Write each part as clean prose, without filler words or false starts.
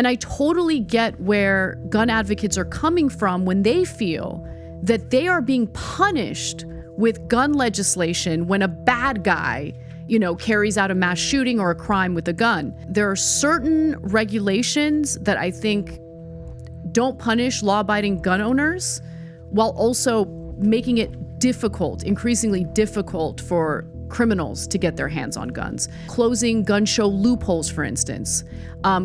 And I totally get where gun advocates are coming from when they feel that they are being punished with gun legislation when a bad guy, carries out a mass shooting or a crime with a gun. There are certain regulations that I think don't punish law-abiding gun owners while also making it increasingly difficult for criminals to get their hands on guns. Closing gun show loopholes, for instance.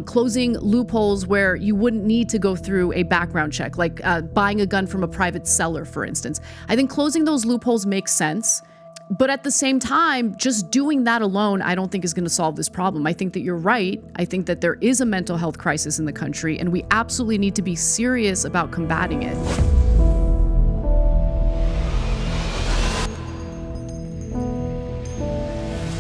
Closing loopholes where you wouldn't need to go through a background check, like buying a gun from a private seller, for instance. I think closing those loopholes makes sense. But at the same time, just doing that alone, I don't think is going to solve this problem. I think that you're right. I think that there is a mental health crisis in the country, and we absolutely need to be serious about combating it.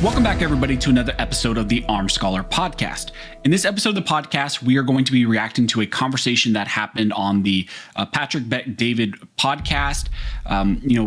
Welcome back, everybody, to another episode of the Armed Scholar Podcast. In this episode of the podcast, we are going to be reacting to a conversation that happened on the Patrick Bet-David podcast.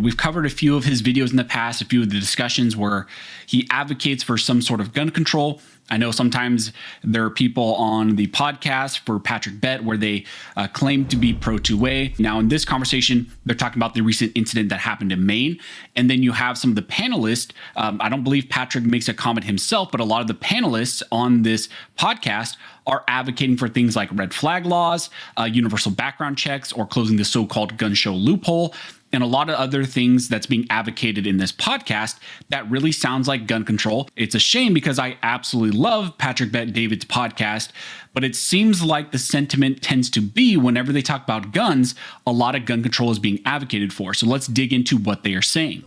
We've covered a few of his videos in the past, a few of the discussions where he advocates for some sort of gun control. I know sometimes there are people on the podcast for Patrick Bet where they claim to be pro-2A. Now, in this conversation, they're talking about the recent incident that happened in Maine. And then you have some of the panelists. I don't believe Patrick makes a comment himself, but a lot of the panelists on this podcast are advocating for things like red flag laws, universal background checks, or closing the so-called gun show loophole, and a lot of other things that's being advocated in this podcast that really sounds like gun control. It's a shame because I absolutely love Patrick Bet-David's podcast, but it seems like the sentiment tends to be whenever they talk about guns, a lot of gun control is being advocated for. So let's dig into what they are saying.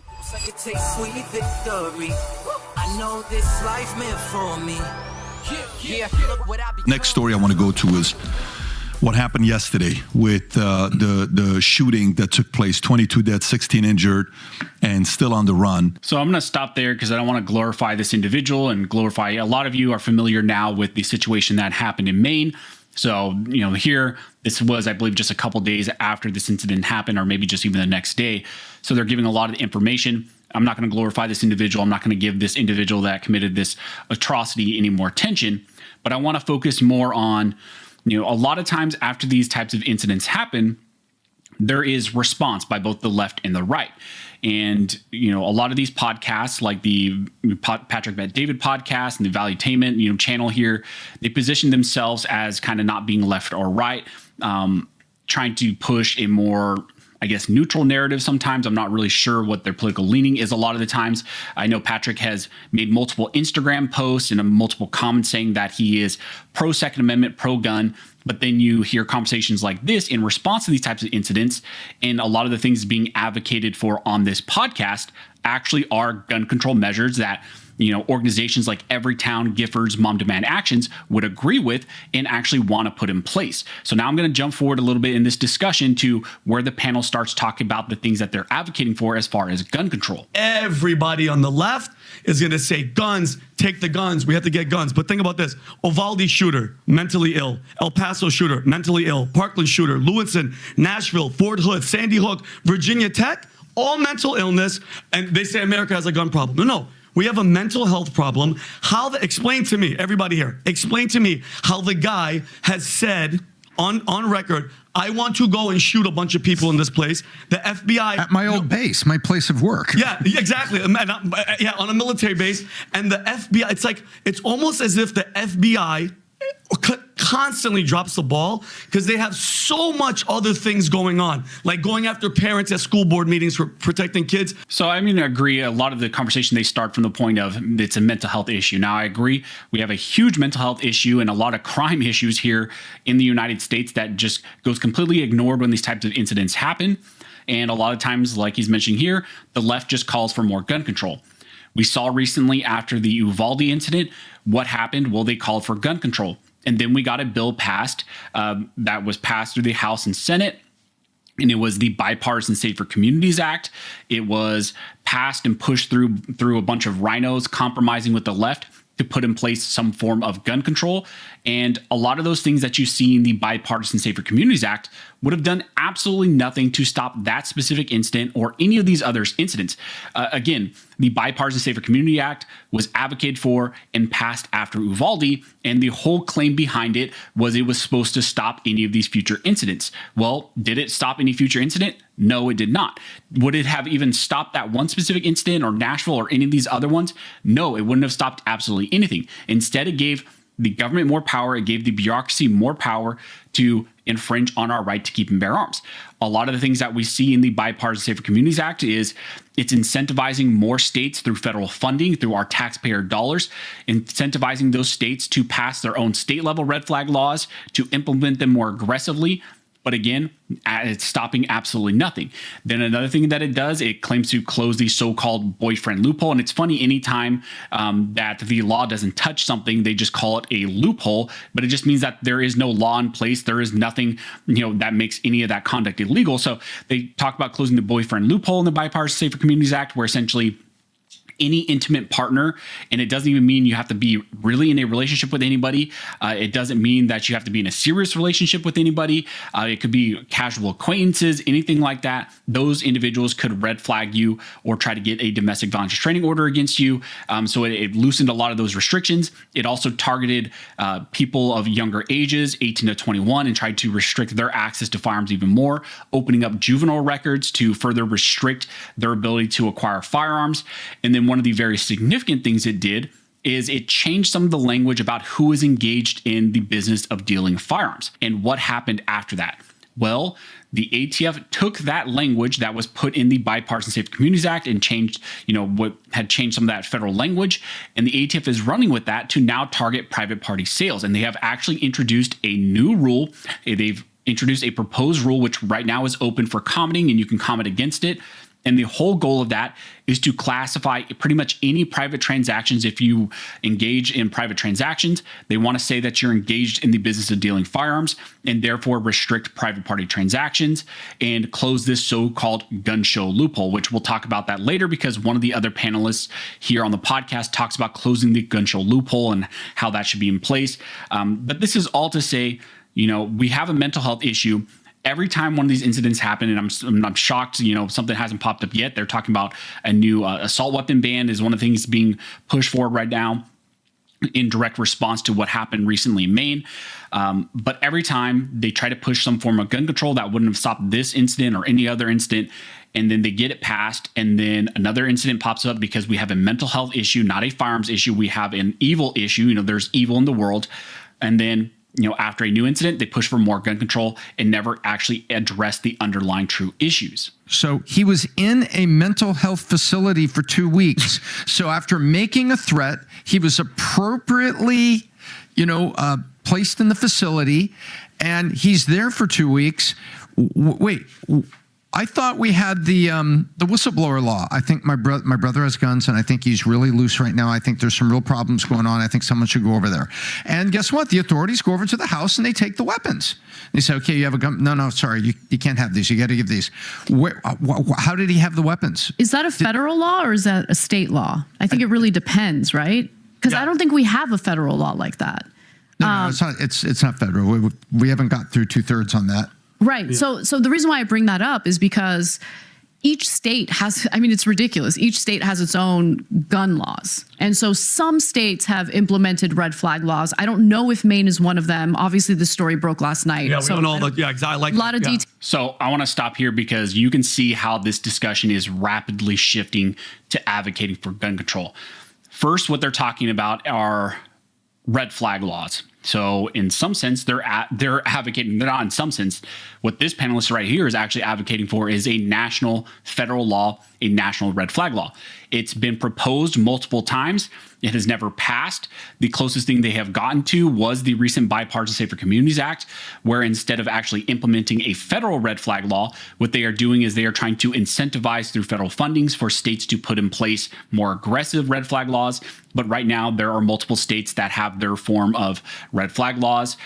Next story I want to go to is what happened yesterday with the shooting that took place, 22 dead, 16 injured, and still on the run. So I'm going to stop there because I don't want to glorify this individual and glorify. A lot of you are familiar now with the situation that happened in Maine. So, here, this was, I believe, just a couple days after this incident happened, or maybe just even the next day. So they're giving a lot of information. I'm not going to glorify this individual. I'm not going to give this individual that committed this atrocity any more attention. But I want to focus more on, a lot of times after these types of incidents happen, there is response by both the left and the right. And, a lot of these podcasts, like the Patrick Bet-David podcast and the Valuetainment, channel here, they position themselves as kind of not being left or right, trying to push a more, neutral narrative sometimes. I'm not really sure what their political leaning is a lot of the times. I know Patrick has made multiple Instagram posts and multiple comments saying that he is pro-Second Amendment, pro-gun, but then you hear conversations like this in response to these types of incidents, and a lot of the things being advocated for on this podcast actually are gun control measures that organizations like Everytown, Giffords, Mom Demand Actions would agree with and actually want to put in place. So now I'm going to jump forward a little bit in this discussion to where the panel starts talking about the things that they're advocating for as far as gun control. Everybody on the left is going to say guns, take the guns, we have to get guns. But think about this. Uvalde shooter, mentally ill. El Paso shooter, mentally ill. Parkland shooter, Lewiston, Nashville, Fort Hood, Sandy Hook, Virginia Tech, all mental illness. And they say America has a gun problem. No. We have a mental health problem. Explain to me, everybody here, explain to me how the guy has said on record, I want to go and shoot a bunch of people in this place. The FBI... At my old base, my place of work. Yeah, exactly. On a military base. And the FBI, it's almost as if the FBI constantly drops the ball because they have so much other things going on, like going after parents at school board meetings for protecting kids. So I agree. A lot of the conversation, they start from the point of it's a mental health issue. Now I agree. We have a huge mental health issue and a lot of crime issues here in the United States that just goes completely ignored when these types of incidents happen. And a lot of times, like he's mentioning here, the left just calls for more gun control. We saw recently after the Uvalde incident, what happened? Well, they called for gun control. And then we got a bill passed that was passed through the House and Senate. And it was the Bipartisan Safer Communities Act. It was passed and pushed through a bunch of rhinos compromising with the left. to put in place some form of gun control. And a lot of those things that you see in the Bipartisan Safer Communities Act would have done absolutely nothing to stop that specific incident or any of these other incidents. Again, the Bipartisan Safer Community Act was advocated for and passed after Uvalde, and the whole claim behind it was supposed to stop any of these future incidents. Well, did it stop any future incident? No, it did not. Would it have even stopped that one specific incident or Nashville or any of these other ones? No, it wouldn't have stopped absolutely anything. Instead, it gave the government more power. It gave the bureaucracy more power to infringe on our right to keep and bear arms. A lot of the things that we see in the Bipartisan Safer Communities Act is it's incentivizing more states through federal funding, through our taxpayer dollars, incentivizing those states to pass their own state level red flag laws, to implement them more aggressively. But again, it's stopping absolutely nothing. Then another thing that it does, it claims to close the so-called boyfriend loophole. And it's funny, anytime that the law doesn't touch something, they just call it a loophole. But it just means that there is no law in place. There is nothing, that makes any of that conduct illegal. So they talk about closing the boyfriend loophole in the Bipartisan Safer Communities Act, where essentially any intimate partner, and it doesn't even mean you have to be really in a relationship with anybody. It doesn't mean that you have to be in a serious relationship with anybody. It could be casual acquaintances, anything like that. Those individuals could red flag you or try to get a domestic violence restraining order against you. So it loosened a lot of those restrictions. It also targeted people of younger ages, 18 to 21, and tried to restrict their access to firearms even more, opening up juvenile records to further restrict their ability to acquire firearms. And then one of the very significant things it did is it changed some of the language about who is engaged in the business of dealing firearms. And what happened after that? Well, the ATF took that language that was put in the Bipartisan Safer Communities Act and changed, what had changed some of that federal language. And the ATF is running with that to now target private party sales. And they have actually introduced a new rule. They've introduced a proposed rule, which right now is open for commenting, and you can comment against it. And the whole goal of that is to classify pretty much any private transactions. If you engage in private transactions, they want to say that you're engaged in the business of dealing firearms and therefore restrict private party transactions and close this so-called gun show loophole, which we'll talk about that later because one of the other panelists here on the podcast talks about closing the gun show loophole and how that should be in place. But this is all to say, we have a mental health issue. Every time one of these incidents happen, and I'm shocked, something hasn't popped up yet. They're talking about a new assault weapon ban is one of the things being pushed forward right now in direct response to what happened recently in Maine. But every time they try to push some form of gun control that wouldn't have stopped this incident or any other incident, and then they get it passed, and then another incident pops up because we have a mental health issue, not a firearms issue. We have an evil issue. There's evil in the world. And then after a new incident, they push for more gun control and never actually address the underlying true issues. So he was in a mental health facility for 2 weeks. So after making a threat, he was appropriately, placed in the facility, and he's there for 2 weeks. Wait. I thought we had the whistleblower law. I think my brother has guns, and I think he's really loose right now. I think there's some real problems going on. I think someone should go over there. And guess what? The authorities go over to the house and they take the weapons. They say, okay, you have a gun. No, sorry, you can't have these. You got to give these. How did he have the weapons? Is that a federal law or is that a state law? I think it really depends, right? Because I don't think we have a federal law like that. No, it's not. It's not federal. We haven't got through 2/3 on that. Right. Yeah. So the reason why I bring that up is because each state has, it's ridiculous. Each state has its own gun laws. And so some states have implemented red flag laws. I don't know if Maine is one of them. Obviously, the story broke last night. Yeah, we don't know. Exactly. I like a lot of details. So I want to stop here because you can see how this discussion is rapidly shifting to advocating for gun control. First, what they're talking about are red flag laws. So in some sense, they're advocating, they're not in some sense, what this panelist right here is actually advocating for is a national federal law, a national red flag law. It's been proposed multiple times. It has never passed. The closest thing they have gotten to was the recent Bipartisan Safer Communities Act, where instead of actually implementing a federal red flag law, what they are doing is they are trying to incentivize through federal fundings for states to put in place more aggressive red flag laws. But right now, there are multiple states that have their form of red flag laws.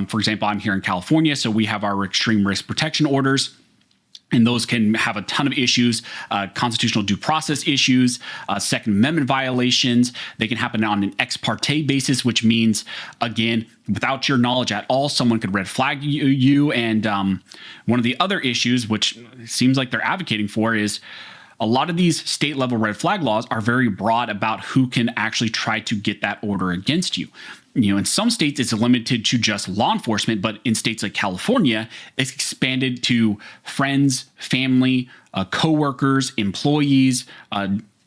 For example, I'm here in California, so we have our extreme risk protection orders. And those can have a ton of issues, constitutional due process issues, Second Amendment violations. They can happen on an ex parte basis, which means, again, without your knowledge at all, someone could red flag you. And one of the other issues, which seems like they're advocating for, is a lot of these state level red flag laws are very broad about who can actually try to get that order against you. In some states, it's limited to just law enforcement, but in states like California, it's expanded to friends, family, coworkers, employees,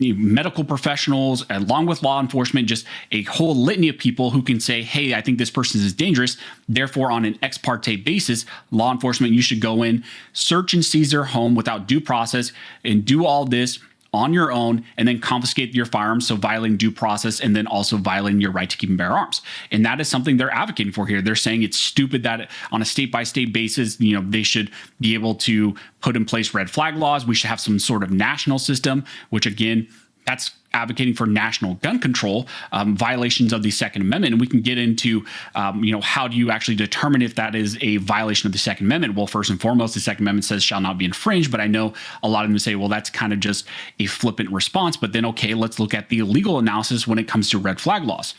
medical professionals, along with law enforcement, just a whole litany of people who can say, hey, I think this person is dangerous. Therefore, on an ex parte basis, law enforcement, you should go in, search and seize their home without due process, and do all this on your own, and then confiscate your firearms, so violating due process, and then also violating your right to keep and bear arms. And that is something they're advocating for here. They're saying it's stupid that on a state-by-state basis, they should be able to put in place red flag laws. We should have some sort of national system, which again, that's advocating for national gun control, violations of the Second Amendment. And we can get into, how do you actually determine if that is a violation of the Second Amendment? Well, first and foremost, the Second Amendment says shall not be infringed. But I know a lot of them say, well, that's kind of just a flippant response. But then, okay, let's look at the legal analysis when it comes to red flag laws.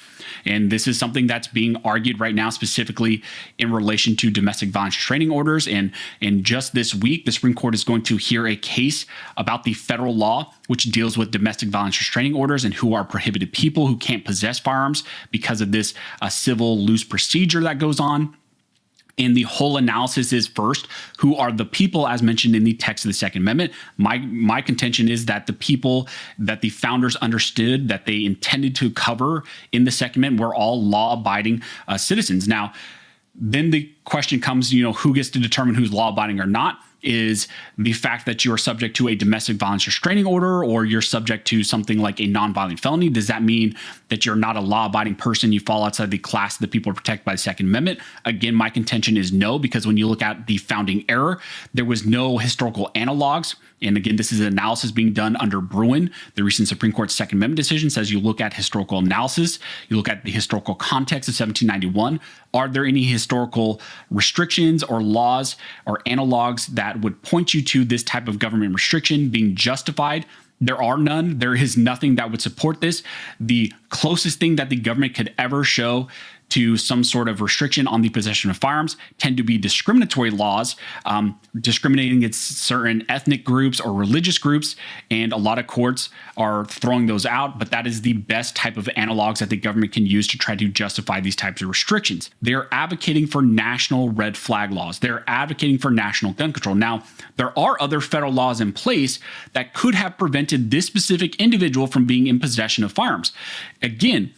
And this is something that's being argued right now, specifically in relation to domestic violence restraining orders. And just this week, the Supreme Court is going to hear a case about the federal law, which deals with domestic violence restraining orders and who are prohibited people who can't possess firearms because of this civil loose procedure that goes on. And the whole analysis is, first, who are the people as mentioned in the text of the Second Amendment? My contention is that the people that the founders understood that they intended to cover in the Second Amendment were all law-abiding citizens. Now, then the question comes, who gets to determine who's law-abiding or not? Is the fact that you are subject to a domestic violence restraining order, or you're subject to something like a nonviolent felony. Does that mean that you're not a law-abiding person? You fall outside the class that people are protected by the Second Amendment? Again, my contention is no, because when you look at the founding era, there was no historical analogs. And again, this is an analysis being done under Bruin. The recent Supreme Court Second Amendment decision says you look at historical analysis, you look at the historical context of 1791. Are there any historical restrictions or laws or analogs that would point you to this type of government restriction being justified? There are none. There is nothing that would support this. The closest thing that the government could ever show to some sort of restriction on the possession of firearms tend to be discriminatory laws, discriminating against certain ethnic groups or religious groups, and a lot of courts are throwing those out, but that is the best type of analogs that the government can use to try to justify these types of restrictions. They're advocating for national red flag laws. They're advocating for national gun control. Now, there are other federal laws in place that could have prevented this specific individual from being in possession of firearms. Again,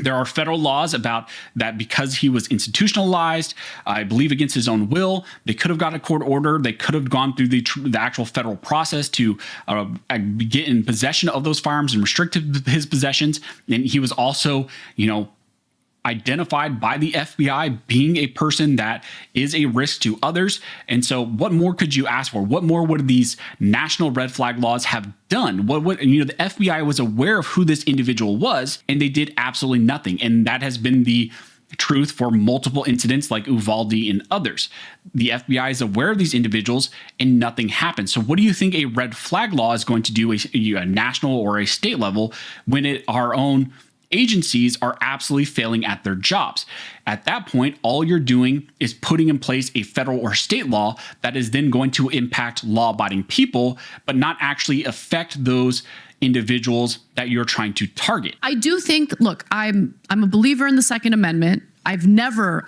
there are federal laws about that because he was institutionalized, I believe against his own will. They could have got a court order. They could have gone through the actual federal process to get in possession of those firearms and restrict his possessions. And he was also, identified by the FBI being a person that is a risk to others. And so what more could you ask for? What more would these national red flag laws have done? The FBI was aware of who this individual was, and they did absolutely nothing. And that has been the truth for multiple incidents like Uvalde and others. The FBI is aware of these individuals and nothing happens. So what do you think a red flag law is going to do a national or a state level when our own agencies are absolutely failing at their jobs? At that point, all you're doing is putting in place a federal or state law that is then going to impact law-abiding people, but not actually affect those individuals that you're trying to target. I do think, look, I'm a believer in the Second Amendment. I've never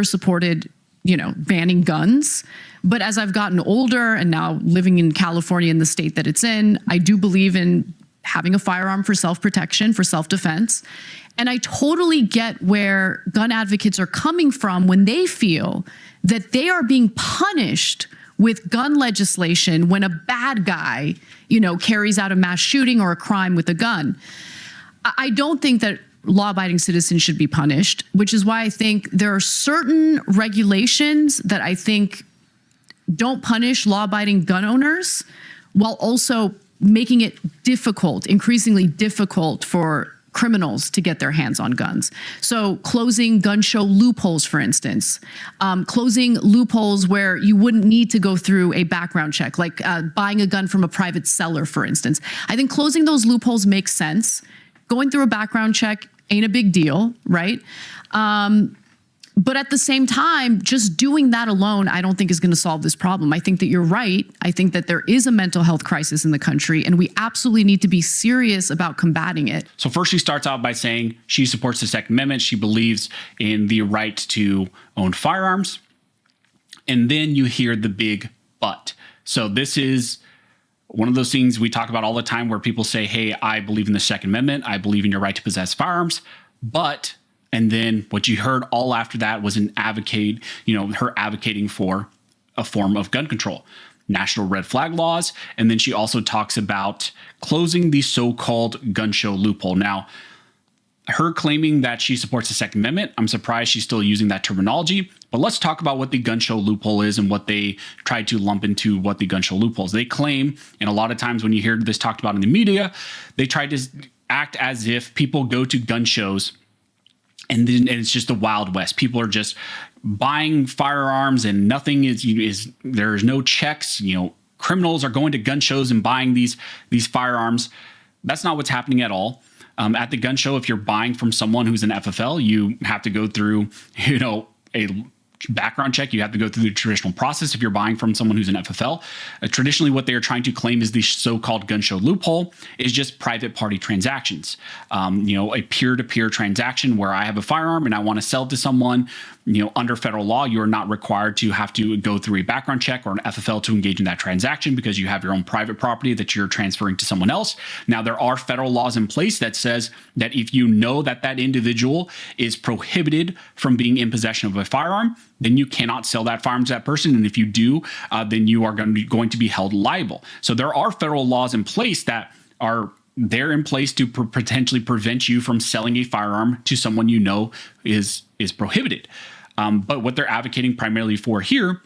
supported, banning guns. But as I've gotten older and now living in California in the state that it's in, I do believe in having a firearm for self-protection, for self-defense. And I totally get where gun advocates are coming from when they feel that they are being punished with gun legislation when a bad guy, carries out a mass shooting or a crime with a gun. I don't think that law-abiding citizens should be punished, which is why I think there are certain regulations that I think don't punish law-abiding gun owners while also making it difficult, increasingly difficult for criminals to get their hands on guns. So closing gun show loopholes, for instance, closing loopholes where you wouldn't need to go through a background check, like buying a gun from a private seller, for instance. I think closing those loopholes makes sense. Going through a background check ain't a big deal, right? But at the same time, just doing that alone, I don't think is going to solve this problem. I think that you're right. I think that there is a mental health crisis in the country, and we absolutely need to be serious about combating it. So first, she starts out by saying she supports the Second Amendment. She believes in the right to own firearms. And then you hear the big but. So this is one of those things we talk about all the time where people say, hey, I believe in the Second Amendment. I believe in your right to possess firearms. But, and then what you heard all after that was her advocating for a form of gun control, national red flag laws. And then she also talks about closing the so-called gun show loophole. Now, her claiming that she supports the Second Amendment, I'm surprised she's still using that terminology. But let's talk about what the gun show loophole is and what they tried to lump into what the gun show loophole is. They claim, and a lot of times when you hear this talked about in the media, they try to act as if people go to gun shows and it's just the Wild West. People are just buying firearms and nothing is there's no checks. Criminals are going to gun shows and buying these firearms. That's not what's happening at all. At the gun show, if you're buying from someone who's an FFL, you have to go through, a background check. You have to go through the traditional process if you're buying from someone who's an FFL. Traditionally, what they are trying to claim is the so-called gun show loophole is just private party transactions. A peer-to-peer transaction where I have a firearm and I want to sell it to someone. Under federal law, you're not required to have to go through a background check or an FFL to engage in that transaction because you have your own private property that you're transferring to someone else. Now, there are federal laws in place that says that if you know that that individual is prohibited from being in possession of a firearm, then you cannot sell that firearm to that person. And if you do, then you are going to be held liable. So there are federal laws in place that are there in place to potentially prevent you from selling a firearm to someone is prohibited. But what they're advocating primarily for here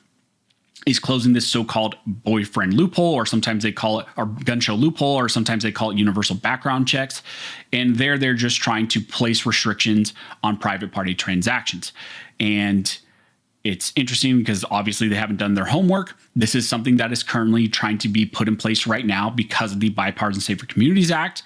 is closing this so-called boyfriend loophole, or sometimes they call it our gun show loophole, or sometimes they call it universal background checks. And they're just trying to place restrictions on private party transactions. And it's interesting because obviously they haven't done their homework. This is something that is currently trying to be put in place right now because of the Bipartisan Safer Communities Act.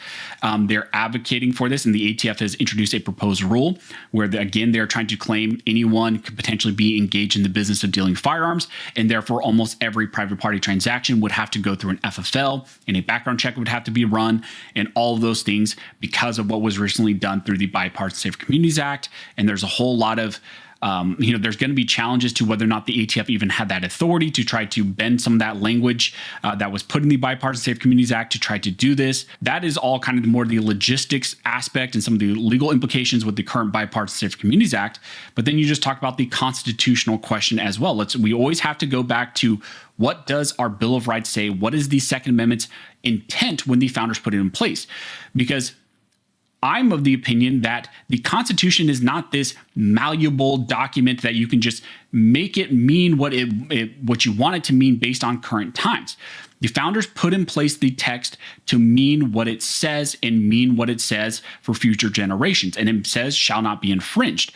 They're advocating for this, and the ATF has introduced a proposed rule where, they're trying to claim anyone could potentially be engaged in the business of dealing firearms, and therefore almost every private party transaction would have to go through an FFL, and a background check would have to be run, and all of those things because of what was recently done through the Bipartisan Safer Communities Act. And there's a whole lot of there's going to be challenges to whether or not the ATF even had that authority to try to bend some of that language that was put in the Bipartisan Safe Communities Act to try to do this. That is all kind of more the logistics aspect and some of the legal implications with the current Bipartisan Safe Communities Act. But then you just talk about the constitutional question as well. We always have to go back to what does our Bill of Rights say? What is the Second Amendment's intent when the founders put it in place? Because I'm of the opinion that the Constitution is not this malleable document that you can just make it mean what you want it to mean based on current times. The founders put in place the text to mean what it says and mean what it says for future generations. And it says shall not be infringed.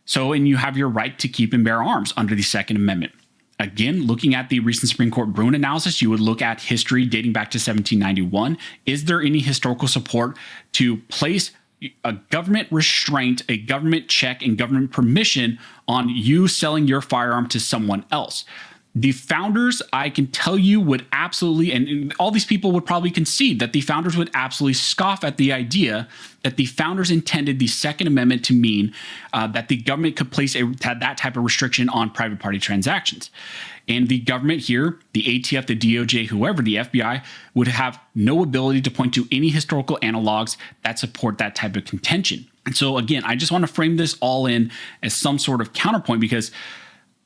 So, and you have your right to keep and bear arms under the Second Amendment. Again, looking at the recent Supreme Court Bruin analysis, you would look at history dating back to 1791. Is there any historical support to place a government restraint, a government check, and government permission on you selling your firearm to someone else? The founders, I can tell you, would absolutely, and all these people would probably concede that the founders would absolutely scoff at the idea that the founders intended the Second Amendment to mean that the government could place that type of restriction on private party transactions. And the government here, the ATF, the DOJ, whoever, the FBI, would have no ability to point to any historical analogs that support that type of contention. And so again, I just want to frame this all in as some sort of counterpoint, because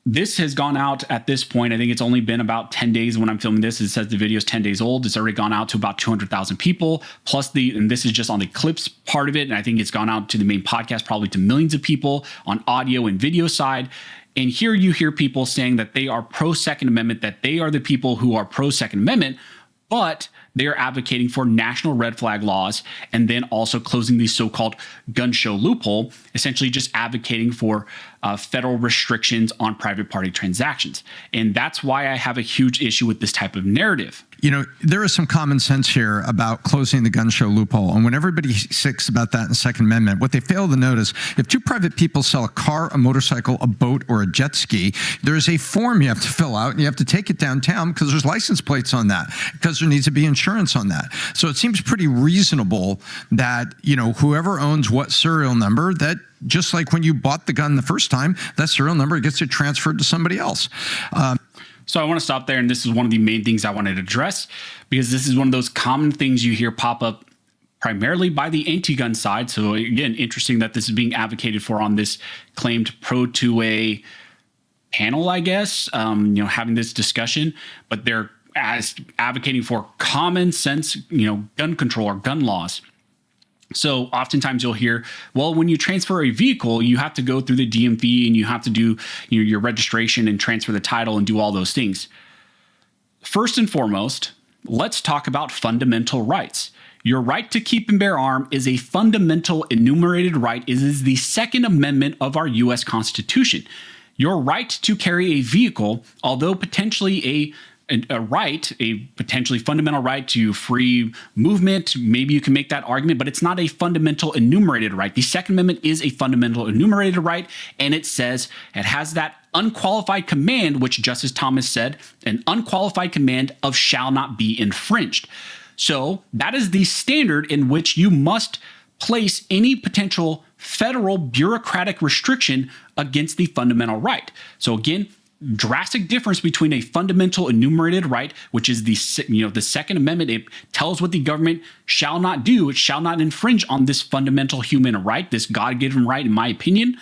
this has gone out at this point. I think it's only been about 10 days when I'm filming this. It says the video is 10 days old. It's already gone out to about 200,000 people, plus and this is just on the clips part of it. And I think it's gone out to the main podcast, probably to millions of people on audio and video side. And here you hear people saying that they are pro Second Amendment, that they are the people who are pro Second Amendment. but they are advocating for national red flag laws and then also closing the so-called gun show loophole, essentially just advocating for federal restrictions on private party transactions. And that's why I have a huge issue with this type of narrative. You know, there is some common sense here about closing the gun show loophole. And when everybody sicks about that in the Second Amendment, what they fail to notice, if two private people sell a car, a motorcycle, a boat, or a jet ski, there's a form you have to fill out and you have to take it downtown because there's license plates on that, because there needs to be insurance on that. So it seems pretty reasonable that, you know, whoever owns what serial number, that just like when you bought the gun the first time, that serial number gets it transferred to somebody else. So I want to stop there, and this is one of the main things I wanted to address, because this is one of those common things you hear pop up primarily by the anti-gun side. So again, interesting that this is being advocated for on this claimed pro-2A panel, I guess, having this discussion, but they're advocating for common sense, gun control or gun laws. So oftentimes you'll hear, well, when you transfer a vehicle, you have to go through the DMV and you have to do your registration and transfer the title and do all those things. First and foremost, let's talk about fundamental rights. Your right to keep and bear arms is a fundamental enumerated right. It is the Second Amendment of our U.S. Constitution. Your right to carry a vehicle, although potentially a potentially fundamental right to free movement. Maybe you can make that argument, but it's not a fundamental enumerated right. The Second Amendment is a fundamental enumerated right, and it says it has that unqualified command, which Justice Thomas said, an unqualified command of shall not be infringed. So that is the standard in which you must place any potential federal bureaucratic restriction against the fundamental right. So again, drastic difference between a fundamental enumerated right, which is the Second Amendment. It tells what the government shall not do. It shall not infringe on this fundamental human right, this God-given right, in my opinion.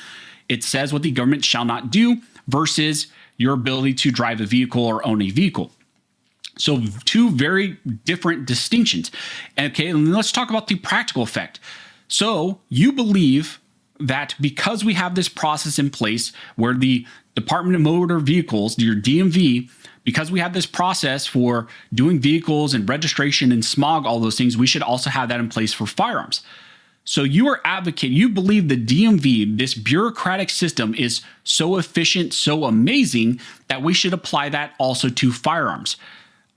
It says what the government shall not do versus your ability to drive a vehicle or own a vehicle. So two very different distinctions. Okay, and let's talk about the practical effect. So you believe that because we have this process in place where the Department of Motor Vehicles, your DMV, because we have this process for doing vehicles and registration and smog, all those things, we should also have that in place for firearms. So you are advocating, you believe the DMV, this bureaucratic system, is so efficient, so amazing that we should apply that also to firearms.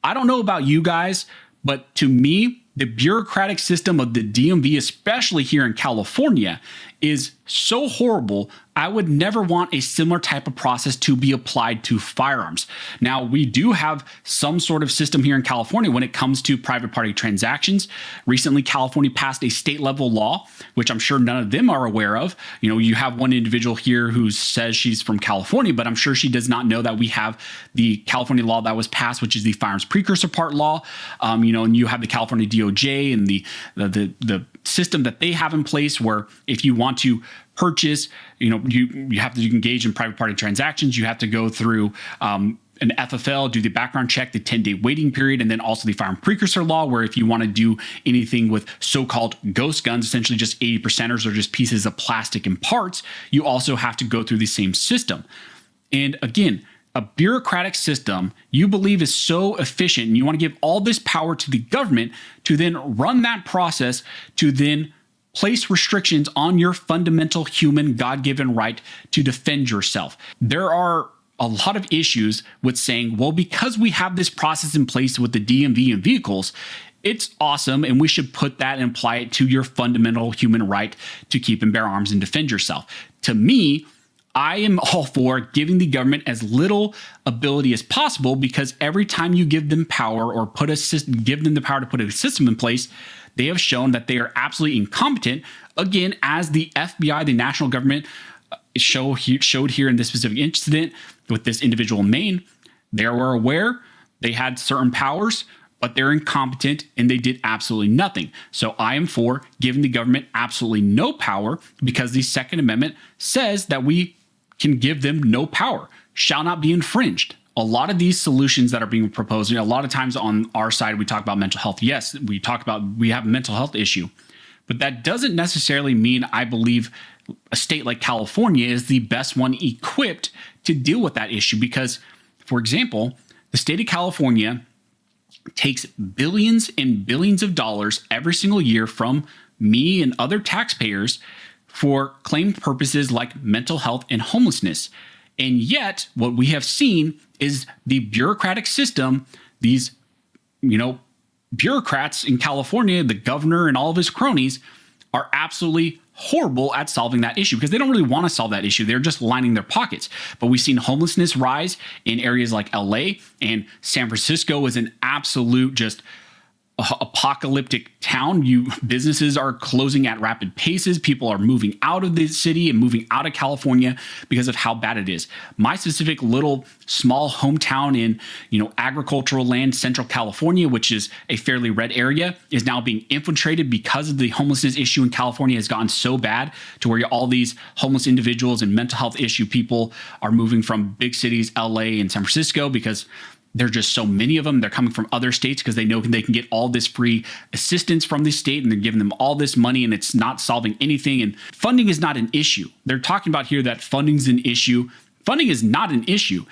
I don't know about you guys, but to me, the bureaucratic system of the DMV, especially here in California, is so horrible. I would never want a similar type of process to be applied to firearms. Now, we do have some sort of system here in California when it comes to private party transactions. Recently, California passed a state level law, which I'm sure none of them are aware of. You have one individual here who says she's from California, but I'm sure she does not know that we have the California law that was passed, which is the firearms precursor part law. And you have the California DOJ and the system that they have in place where if you want to purchase, you have to engage in private party transactions. You have to go through an FFL, do the background check, the 10-day waiting period, and then also the firearm precursor law, where if you want to do anything with so-called ghost guns, essentially just 80%ers or just pieces of plastic and parts, you also have to go through the same system. And again, a bureaucratic system you believe is so efficient, and you want to give all this power to the government to then run that process, to then place restrictions on your fundamental human God-given right to defend yourself. There are a lot of issues with saying, well, because we have this process in place with the DMV and vehicles, it's awesome, and we should put that and apply it to your fundamental human right to keep and bear arms and defend yourself. To me, I am all for giving the government as little ability as possible, because every time you give them power or give them the power to put a system in place, they have shown that they are absolutely incompetent. Again, as the FBI, the national government, showed here in this specific incident with this individual in Maine, they were aware they had certain powers, but they're incompetent and they did absolutely nothing. So I am for giving the government absolutely no power, because the Second Amendment says that we can give them no power, shall not be infringed. A lot of these solutions that are being proposed, a lot of times on our side, we talk about mental health. Yes, we have a mental health issue, but that doesn't necessarily mean I believe a state like California is the best one equipped to deal with that issue. Because, for example, the state of California takes billions and billions of dollars every single year from me and other taxpayers for claimed purposes like mental health and homelessness. And yet, what we have seen is the bureaucratic system, these, bureaucrats in California, the governor and all of his cronies, are absolutely horrible at solving that issue because they don't really want to solve that issue. They're just lining their pockets. But we've seen homelessness rise in areas like LA, and San Francisco is an absolute just apocalyptic town. Businesses are closing at rapid paces. People are moving out of the city and moving out of California because of how bad it is. My specific little small hometown in, agricultural land, Central California, which is a fairly red area, is now being infiltrated because of the homelessness issue in California has gotten so bad to where all these homeless individuals and mental health issue people are moving from big cities, LA and San Francisco, because there are just so many of them. They're coming from other states because they know they can get all this free assistance from the state, and they're giving them all this money, and it's not solving anything. And funding is not an issue. They're talking about here that funding's an issue. Funding is not an issue.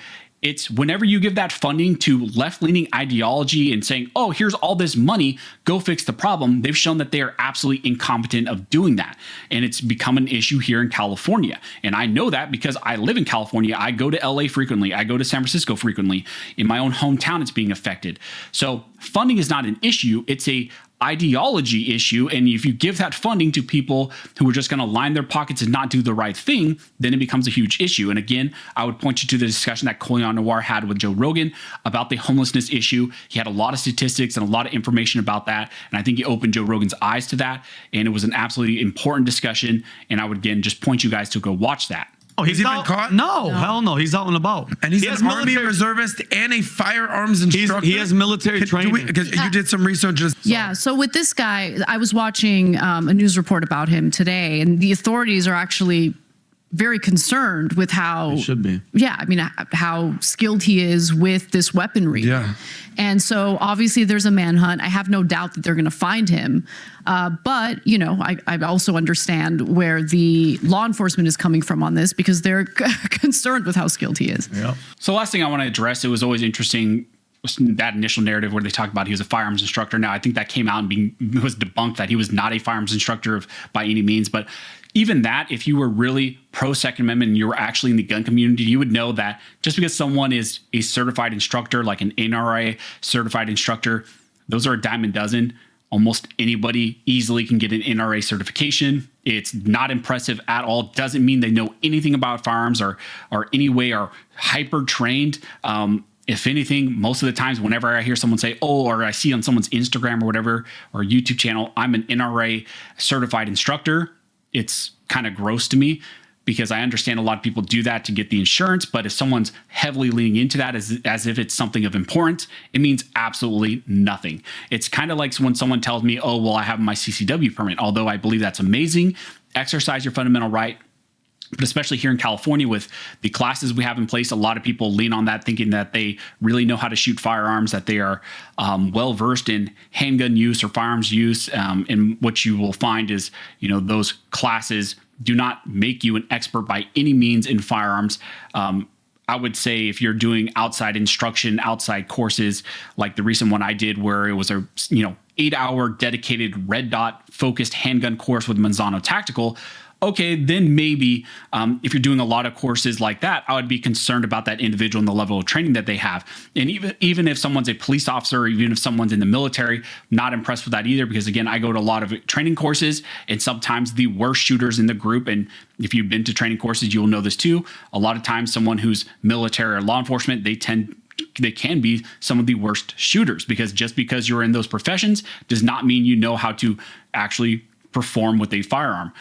It's whenever you give that funding to left-leaning ideology and saying, oh, here's all this money, go fix the problem. They've shown that they are absolutely incompetent of doing that. And it's become an issue here in California. And I know that because I live in California. I go to LA frequently. I go to San Francisco frequently. In my own hometown, it's being affected. So funding is not an issue. It's a ideology issue. And if you give that funding to people who are just going to line their pockets and not do the right thing, then it becomes a huge issue. And again, I would point you to the discussion that Colion Noir had with Joe Rogan about the homelessness issue. He had a lot of statistics and a lot of information about that. And I think he opened Joe Rogan's eyes to that. And it was an absolutely important discussion. And I would, again, just point you guys to go watch that. Oh, Has he been caught? No, hell no. He's out and about. And he's He an has Army military- reservist and a firearms instructor. He has military training. Because you did some research. Yeah. So with this guy, I was watching a news report about him today, and the authorities are actually very concerned with how should be. Yeah, I mean, how skilled he is with this weaponry. Yeah. And so obviously there's a manhunt. I have no doubt that they're going to find him. But, I also understand where the law enforcement is coming from on this because they're concerned with how skilled he is. Yeah. So last thing I want to address, it was always interesting, that initial narrative where they talked about he was a firearms instructor. Now, I think that came out and was debunked that he was not a firearms instructor by any means. But even that, if you were really pro Second Amendment and you were actually in the gun community, you would know that just because someone is a certified instructor, like an NRA certified instructor, those are a dime a dozen. Almost anybody easily can get an NRA certification. It's not impressive at all. Doesn't mean they know anything about firearms or any way are hyper trained. If anything, most of the times whenever I hear someone say, oh, or I see on someone's Instagram or whatever, or YouTube channel, I'm an NRA certified instructor, it's kind of gross to me because I understand a lot of people do that to get the insurance. But if someone's heavily leaning into that as if it's something of importance, it means absolutely nothing. It's kind of like when someone tells me, oh, well, I have my CCW permit, although I believe that's amazing. Exercise your fundamental right. But especially here in California with the classes we have in place, a lot of people lean on that thinking that they really know how to shoot firearms, that they are well-versed in handgun use or firearms use. And what you will find is, those classes do not make you an expert by any means in firearms. I would say if you're doing outside instruction, outside courses, like the recent one I did where it was a 8-hour dedicated red dot focused handgun course with Manzano Tactical, okay, then maybe if you're doing a lot of courses like that, I would be concerned about that individual and the level of training that they have. And even if someone's a police officer, or even if someone's in the military, not impressed with that either, because again, I go to a lot of training courses and sometimes the worst shooters in the group, and if you've been to training courses, you'll know this too. A lot of times someone who's military or law enforcement, they can be some of the worst shooters, because just because you're in those professions does not mean you know how to actually perform with a firearm.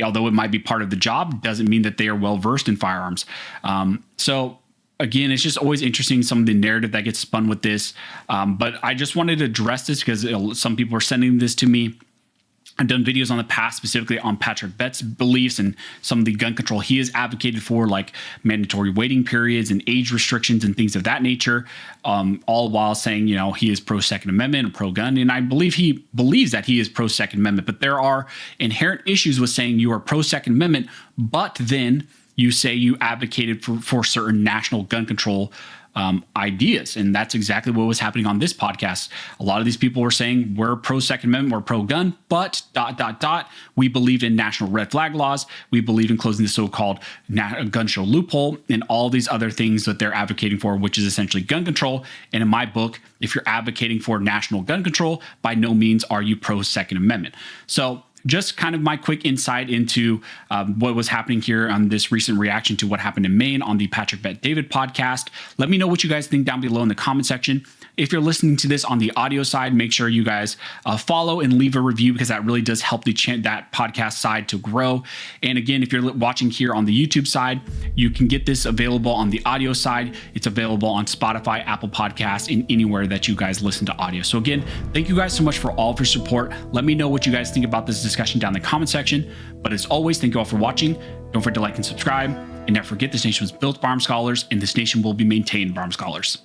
Although it might be part of the job, doesn't mean that they are well versed in firearms. So again, it's just always interesting, some of the narrative that gets spun with this. But I just wanted to address this because some people are sending this to me. I've done videos on the past specifically on Patrick Bett's beliefs and some of the gun control he has advocated for, like mandatory waiting periods and age restrictions and things of that nature, all while saying, he is pro Second Amendment and pro gun. And I believe he believes that he is pro Second Amendment, but there are inherent issues with saying you are pro Second Amendment, but then you say you advocated for certain national gun control ideas. And that's exactly what was happening on this podcast. A lot of these people were saying we're pro Second Amendment, we're pro gun, but ... we believe in national red flag laws. We believe in closing the so-called gun show loophole and all these other things that they're advocating for, which is essentially gun control. And in my book, if you're advocating for national gun control, by no means are you pro Second Amendment. So just kind of my quick insight into what was happening here on this recent reaction to what happened in Maine on the Patrick Bet David podcast. Let me know what you guys think down below in the comment section. If you're listening to this on the audio side, make sure you guys follow and leave a review, because that really does help that podcast side to grow. And again, if you're watching here on the YouTube side, you can get this available on the audio side. It's available on Spotify, Apple Podcasts, and anywhere that you guys listen to audio. So again, thank you guys so much for all of your support. Let me know what you guys think about this discussion down in the comment section. But as always, thank you all for watching. Don't forget to like and subscribe. And never forget, this nation was built by armed scholars, and this nation will be maintained by armed scholars.